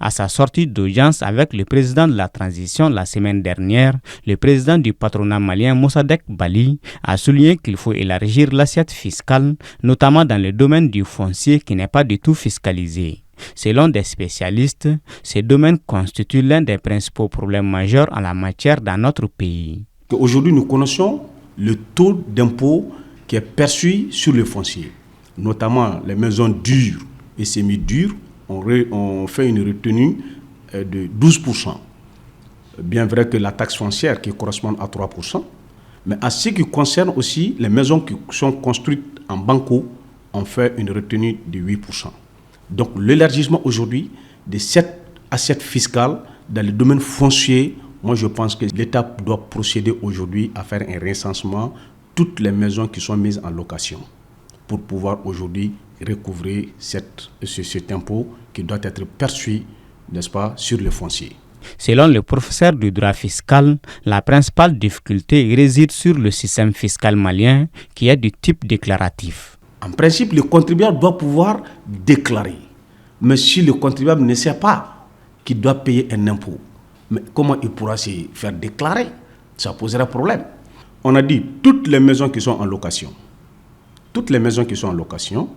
À sa sortie d'audience avec le président de la transition la semaine dernière, le président du patronat malien Mossadegh Bali a souligné qu'il faut élargir l'assiette fiscale, notamment dans le domaine du foncier qui n'est pas du tout fiscalisé. Selon des spécialistes, ce domaine constitue l'un des principaux problèmes majeurs en la matière dans notre pays. Aujourd'hui, nous connaissons le taux d'impôt qui est perçu sur le foncier, notamment les maisons dures et semi-dures. On fait une retenue de 12%. Bien vrai que la taxe foncière qui correspond à 3%, mais à ce qui concerne aussi les maisons qui sont construites en banco, on fait une retenue de 8%. Donc l'élargissement aujourd'hui de cette assiette fiscale dans le domaine foncier, moi je pense que l'État doit procéder aujourd'hui à faire un recensement de toutes les maisons qui sont mises en location pour pouvoir aujourd'hui recouvrer cet impôt qui doit être perçu, n'est-ce pas, sur le foncier. Selon le professeur du droit fiscal, la principale difficulté réside sur le système fiscal malien qui est du type déclaratif. En principe, le contribuable doit pouvoir déclarer. Mais si le contribuable ne sait pas qu'il doit payer un impôt, mais comment il pourra se faire déclarer? Ça posera problème. On a dit toutes les maisons qui sont en location. Toutes les maisons qui sont en location.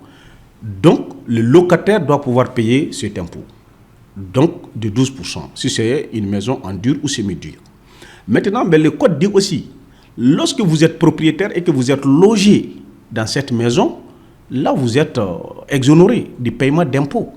Donc, le locataire doit pouvoir payer cet impôt. Donc, de 12%, si c'est une maison en dur ou semi-dur. Maintenant, le code dit aussi, lorsque vous êtes propriétaire et que vous êtes logé dans cette maison, là, vous êtes exonéré du paiement d'impôts.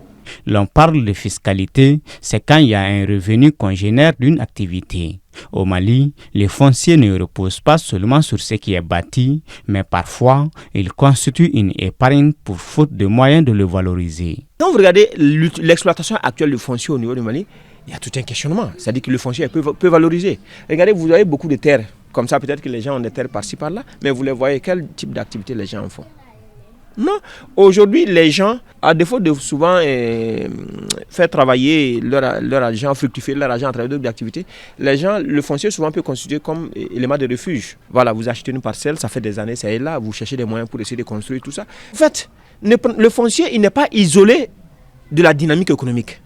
L'on parle de fiscalité, c'est quand il y a un revenu qu'on génère d'une activité. Au Mali, le foncier ne repose pas seulement sur ce qui est bâti, mais parfois, il constitue une épargne pour faute de moyens de le valoriser. Quand vous regardez l'exploitation actuelle du foncier au niveau du Mali, il y a tout un questionnement. C'est-à-dire que le foncier peut valoriser. Regardez, vous avez beaucoup de terres. Comme ça, peut-être que les gens ont des terres par-ci, par-là, mais vous les voyez, quel type d'activité les gens en font? Non, aujourd'hui les gens, à défaut de souvent faire travailler leur argent, fructifier leur argent à travers d'autres activités, les gens, le foncier souvent peut constituer comme élément de refuge. Voilà, vous achetez une parcelle, ça fait des années, ça est là, vous cherchez des moyens pour essayer de construire tout ça. En fait, le foncier, il n'est pas isolé de la dynamique économique.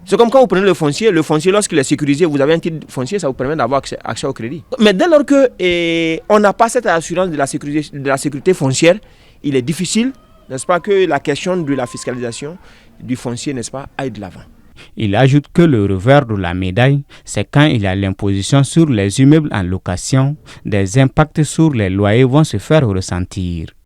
C'est comme quand vous prenez le foncier, lorsqu'il est sécurisé, vous avez un titre foncier, ça vous permet d'avoir accès au crédit. Mais dès lors qu'on n'a pas cette assurance de la sécurité foncière, il est difficile, n'est-ce pas, que la question de la fiscalisation du foncier, n'est-ce pas, aille de l'avant. Il ajoute que le revers de la médaille, c'est quand il y a l'imposition sur les immeubles en location, des impacts sur les loyers vont se faire ressentir.